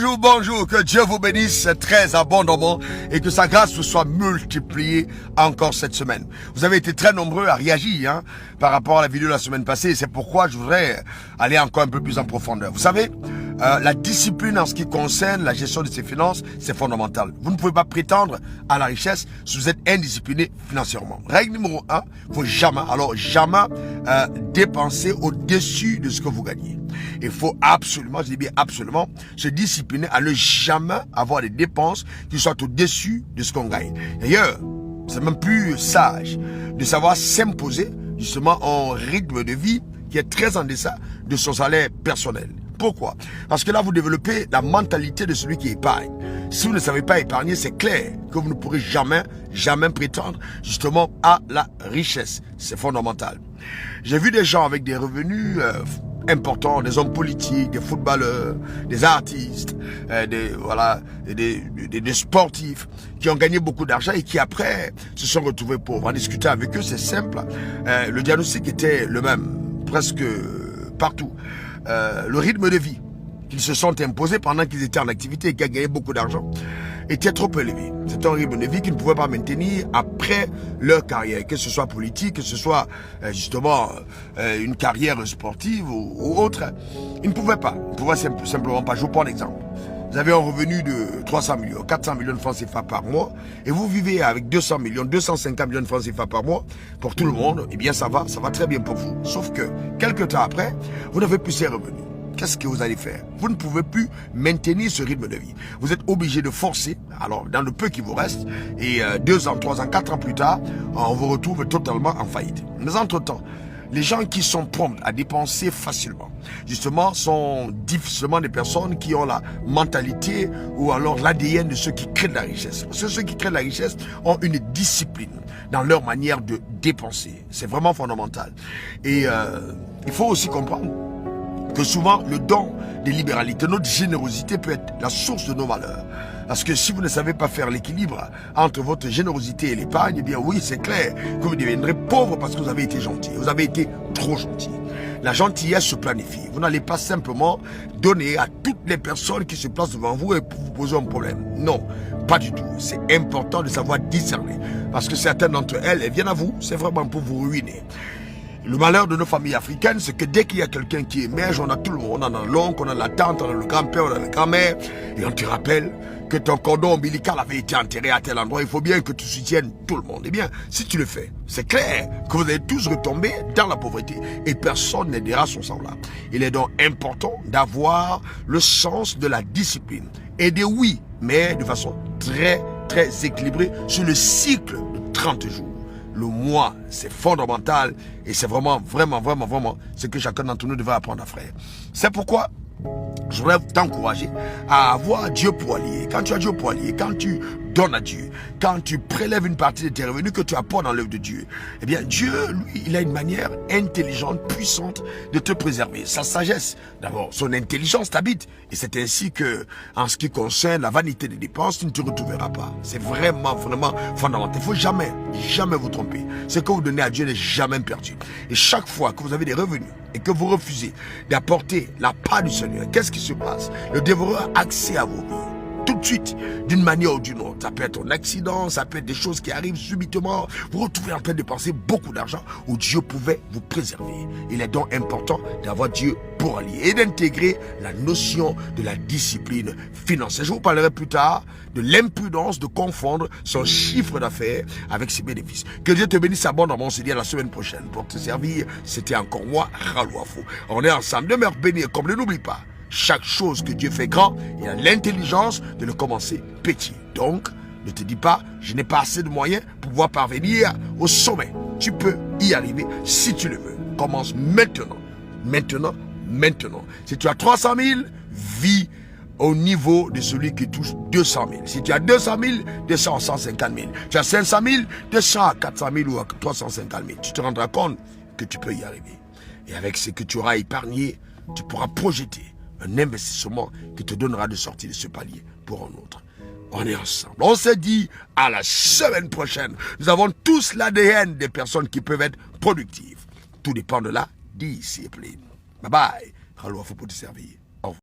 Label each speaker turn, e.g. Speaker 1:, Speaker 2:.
Speaker 1: Bonjour, bonjour, que Dieu vous bénisse très abondamment et que sa grâce vous soit multipliée encore cette semaine. Vous avez été très nombreux à réagir par rapport à la vidéo de la semaine passée et c'est pourquoi je voudrais aller encore un peu plus en profondeur. Vous savez, la discipline en ce qui concerne la gestion de ses finances, c'est fondamental. Vous ne pouvez pas prétendre à la richesse si vous êtes indiscipliné financièrement. Règle numéro 1, il faut jamais dépenser au-dessus de ce que vous gagnez. Il faut absolument, je dis bien absolument, se discipliner à ne jamais avoir des dépenses qui soient au-dessus de ce qu'on gagne. D'ailleurs, c'est même plus sage de savoir s'imposer justement un rythme de vie qui est très en deçà de son salaire personnel. Pourquoi? Parce que là, vous développez la mentalité de celui qui épargne. Si vous ne savez pas épargner, c'est clair que vous ne pourrez jamais prétendre justement à la richesse. C'est fondamental. J'ai vu des gens avec des revenus importants, des hommes politiques, des footballeurs, des artistes, des sportifs qui ont gagné beaucoup d'argent et qui après se sont retrouvés pauvres. En discutant avec eux, c'est simple. Le diagnostic était le même, presque partout. Le rythme de vie qu'ils se sont imposés pendant qu'ils étaient en activité et qui a gagné beaucoup d'argent était trop élevé. C'est un rythme de vie qu'ils ne pouvaient pas maintenir après leur carrière, que ce soit politique, que ce soit justement une carrière sportive ou autre. Ils ne pouvaient pas. Ils ne pouvaient simplement pas. Je vous prends un exemple. Vous avez un revenu de 300 millions, 400 millions de francs CFA par mois et vous vivez avec 200 millions, 250 millions de francs CFA par mois pour tout le monde, eh bien ça va très bien pour vous. Sauf que quelques temps après, vous n'avez plus ces revenus. Qu'est-ce que vous allez faire? Vous ne pouvez plus maintenir ce rythme de vie. Vous êtes obligé de forcer, alors dans le peu qui vous reste, et 2 ans, 3 ans, 4 ans plus tard, on vous retrouve totalement en faillite. Mais entre-temps, les gens qui sont prompts à dépenser facilement, justement, sont difficilement des personnes qui ont la mentalité ou alors l'ADN de ceux qui créent de la richesse. Parce que ceux qui créent de la richesse ont une discipline dans leur manière de dépenser. C'est vraiment fondamental. Et il faut aussi comprendre que souvent, le don des libéralités, notre générosité peut être la source de nos malheurs. Parce que si vous ne savez pas faire l'équilibre entre votre générosité et l'épargne, eh bien oui, c'est clair que vous deviendrez pauvre parce que vous avez été gentil. Vous avez été trop gentil. La gentillesse se planifie. Vous n'allez pas simplement donner à toutes les personnes qui se placent devant vous et pour vous poser un problème. Non, pas du tout. C'est important de savoir discerner. Parce que certaines d'entre elles, elles viennent à vous, c'est vraiment pour vous ruiner. Le malheur de nos familles africaines, c'est que dès qu'il y a quelqu'un qui émerge, on a tout le monde. On a l'oncle, on a la tante, on a le grand-père, on a la grand-mère. Et on te rappelle que ton cordon ombilical avait été enterré à tel endroit. Il faut bien que tu soutiennes tout le monde. Eh bien, si tu le fais, c'est clair que vous allez tous retomber dans la pauvreté. Et personne n'aidera son semblable. Il est donc important d'avoir le sens de la discipline. Aider, oui, mais de façon très équilibrée sur le cycle de 30 jours. Le mois, c'est fondamental et c'est vraiment ce que chacun d'entre nous devrait apprendre à faire. C'est pourquoi je voudrais t'encourager à avoir Dieu pour allier. Quand tu as Dieu pour allier, quand tu donnes à Dieu, quand tu prélèves une partie de tes revenus que tu apportes dans l'œuvre de Dieu, eh bien Dieu, lui, il a une manière intelligente, puissante de te préserver. Sa sagesse, d'abord, son intelligence t'habite. Et c'est ainsi que, en ce qui concerne la vanité des dépenses, tu ne te retrouveras pas. C'est vraiment fondamental. Il ne faut jamais vous tromper. Ce que vous donnez à Dieu n'est jamais perdu. Et chaque fois que vous avez des revenus et que vous refusez d'apporter la part du Seigneur, qu'est-ce qui se passe? Le dévoreur a accès à vos vies. Tout de suite, d'une manière ou d'une autre. Ça peut être un accident, ça peut être des choses qui arrivent subitement. Vous vous retrouvez en train de dépenser beaucoup d'argent où Dieu pouvait vous préserver. Il est donc important d'avoir Dieu pour allier et d'intégrer la notion de la discipline financière. Je vous parlerai plus tard de l'imprudence de confondre son chiffre d'affaires avec ses bénéfices. Que Dieu te bénisse abondamment. On se dit à la semaine prochaine. Pour te servir, c'était encore moi, Ralouafou. On est ensemble. Demeure béni et comme n'oublie pas. Chaque chose que Dieu fait grand, il a l'intelligence de le commencer petit. Donc, ne te dis pas, je n'ai pas assez de moyens pour pouvoir parvenir au sommet. Tu peux y arriver si tu le veux. Commence maintenant. Si tu as 300 000, vis au niveau de celui qui touche 200 000. Si tu as 200 000, descends à 150 000. Tu as 500 000, descends à 400 000 ou à 350 000. Tu te rendras compte que tu peux y arriver. Et avec ce que tu auras épargné, tu pourras projeter un investissement qui te donnera de sortir de ce palier pour un autre. On est ensemble. On se dit à la semaine prochaine. Nous avons tous l'ADN des personnes qui peuvent être productives. Tout dépend de la discipline. Bye bye. Ralouafou pour te servir.